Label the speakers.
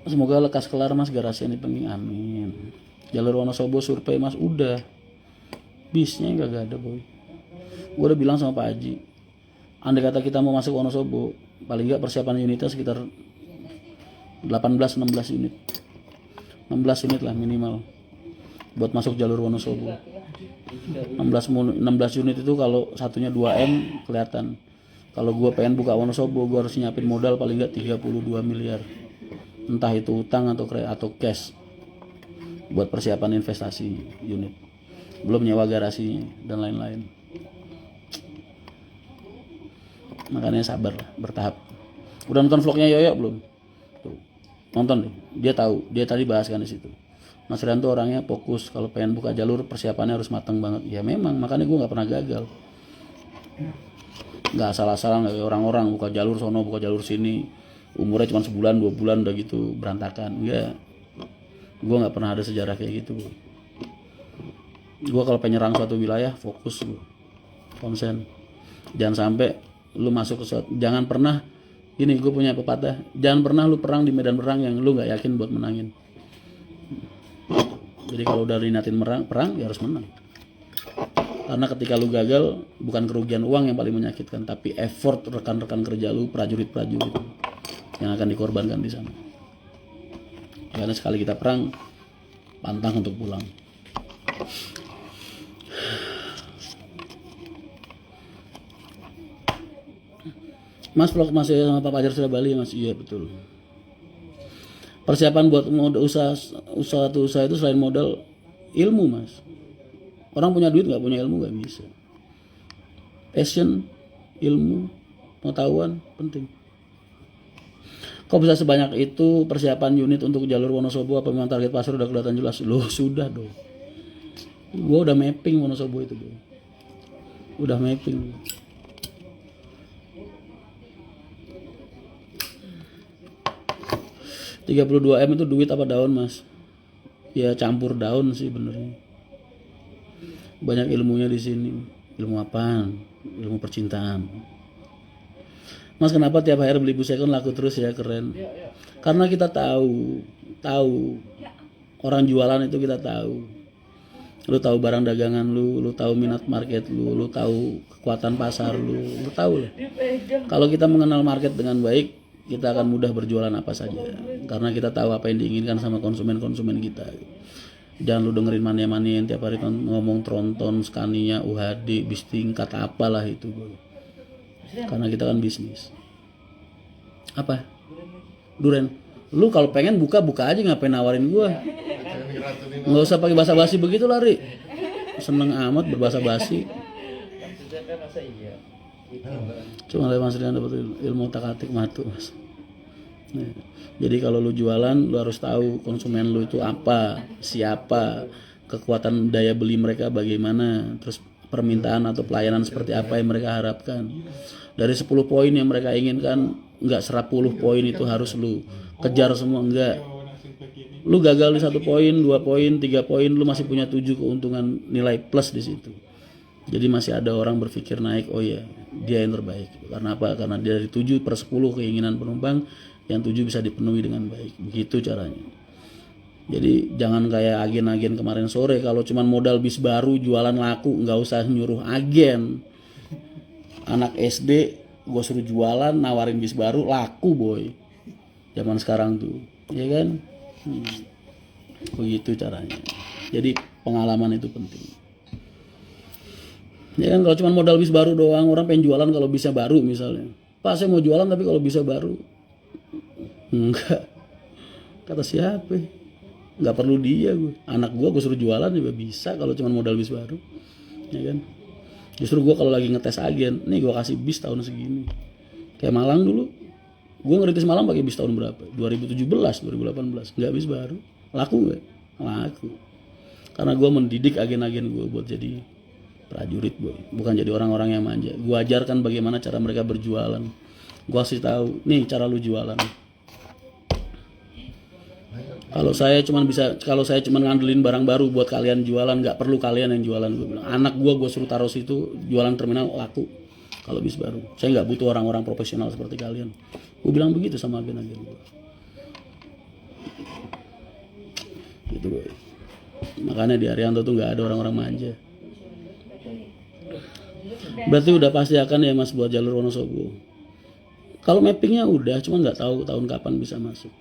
Speaker 1: Semoga lekas kelar mas garasi ini penting, amin. Jalur Wonosobo survei mas udah, bisnya gak ada boy. Gue udah bilang sama Pak Haji, andai kata kita mau masuk Wonosobo, paling nggak persiapan unitnya sekitar 18-16 unit, 16 unit lah minimal buat masuk jalur Wonosobo. 16 unit itu kalau satunya 2M kelihatan. Kalau gue pengen buka Wonosobo, gue harus nyiapin modal paling nggak 32 miliar, entah itu utang atau cash buat persiapan investasi unit, belum nyewa garasi dan lain-lain. Makanya sabar lah, bertahap. Udah nonton vlognya Yoyo belum? Tuh, nonton deh, dia tahu, dia tadi bahas kan di situ. Mas Rian tuh orangnya fokus, kalau pengen buka jalur persiapannya harus matang banget. Ya memang, makanya gue nggak pernah gagal. Nggak asal-asalan kayak orang-orang buka jalur sono, buka jalur sini, umurnya cuma sebulan 2 bulan udah gitu berantakan. Enggak, gue nggak pernah ada sejarah kayak gitu. Gue kalau penyerang suatu wilayah fokus, gue konsen. Jangan sampai lu masuk ke suatu, jangan pernah ini, gue punya pepatah, jangan pernah lu perang di medan perang yang lu nggak yakin buat menangin. Jadi kalau udah dinatin perang ya harus menang. Karena ketika lu gagal, bukan kerugian uang yang paling menyakitkan, tapi effort rekan-rekan kerja lu, prajurit-prajurit yang akan dikorbankan di sana. Karena sekali kita perang, pantang untuk pulang. Mas vlog masih sama Pak Fajar sudah Bali mas, iya betul. Persiapan buat modal usaha itu selain modal, ilmu mas. Orang punya duit nggak punya ilmu nggak bisa. Passion, ilmu, pengetahuan penting. Kok bisa sebanyak itu persiapan unit untuk jalur Wonosobo? Apa memang target pasar udah kelihatan jelas? Loh sudah dong. Gua udah mapping Wonosobo itu dong. Udah mapping. 32M itu duit apa daun mas? Ya campur daun sih benernya. Banyak ilmunya di sini. Ilmu apaan? Ilmu percintaan. Mas kenapa tiap hari beli buku second laku terus ya, keren? Karena kita tahu orang jualan itu kita tahu. Lu tahu barang dagangan lu tahu minat market lu tahu kekuatan pasar lu tahu lah. Kalau kita mengenal market dengan baik, kita akan mudah berjualan apa saja. Karena kita tahu apa yang diinginkan sama konsumen-konsumen kita. Jangan lu dengerin mania-mania yang tiap hari ngomong Tronton, Scania, UHD, bis tingkat apalah itu. Karena kita kan bisnis. Apa? Duren. Lu kalau pengen buka aja, ngapain nawarin gua? Nggak usah pakai basa-basi begitu lah, Ri. Seneng amat berbahasa basi. Cuma Mas Rian dapat ilmu takatik matu mas. Nah, jadi kalau lu jualan, lu harus tahu konsumen lu itu apa, siapa, kekuatan daya beli mereka bagaimana, terus permintaan atau pelayanan seperti apa yang mereka harapkan. Dari 10 poin yang mereka inginkan, enggak 10 poin itu harus lu kejar semua, enggak. Lu gagal di 1 poin, 2 poin, 3 poin, lu masih punya 7 keuntungan nilai plus di situ. Jadi masih ada orang berpikir naik, oh ya dia yang terbaik. Karena apa? Karena dari 7/10 keinginan penumpang, yang 7 bisa dipenuhi dengan baik. Begitu caranya. Jadi jangan kayak agen-agen kemarin sore, kalau cuma modal bis baru jualan laku, nggak usah nyuruh agen. Anak SD gue suruh jualan, nawarin bis baru, laku boy. Zaman sekarang tuh, ya kan? Begitu caranya. Jadi pengalaman itu penting. Ya kan, kalau cuma modal bis baru doang, orang pengen jualan kalau bisa baru misalnya. Pak saya mau jualan tapi kalau bisa baru. Enggak. Kata siapa? Enggak perlu dia gue. Anak gue suruh jualan juga bisa kalau cuma modal bis baru. Ya kan? Justru gue kalau lagi ngetes agen, nih gue kasih bis tahun segini. Kayak Malang dulu. Gue ngeritis Malang pakai bis tahun berapa? 2017, 2018. Enggak bis baru. Laku enggak? Laku. Karena gue mendidik agen-agen gue buat jadi prajurit boy, bukan jadi orang-orang yang manja. Gue ajarkan bagaimana cara mereka berjualan. Gue kasih tahu, nih cara lu jualan. Kalau saya cuma ngandelin barang baru buat kalian jualan, nggak perlu kalian yang jualan. Gue bilang, anak gue suruh taruh situ jualan terminal laku. Kalau bis baru, saya nggak butuh orang-orang profesional seperti kalian. Gue bilang begitu sama agen-agen gue. gitu boy. Makanya di Arianto tuh nggak ada orang-orang manja. Berarti udah pasti akan ya Mas buat jalur Wonosobo. Kalau mappingnya udah, cuma nggak tahu tahun kapan bisa masuk.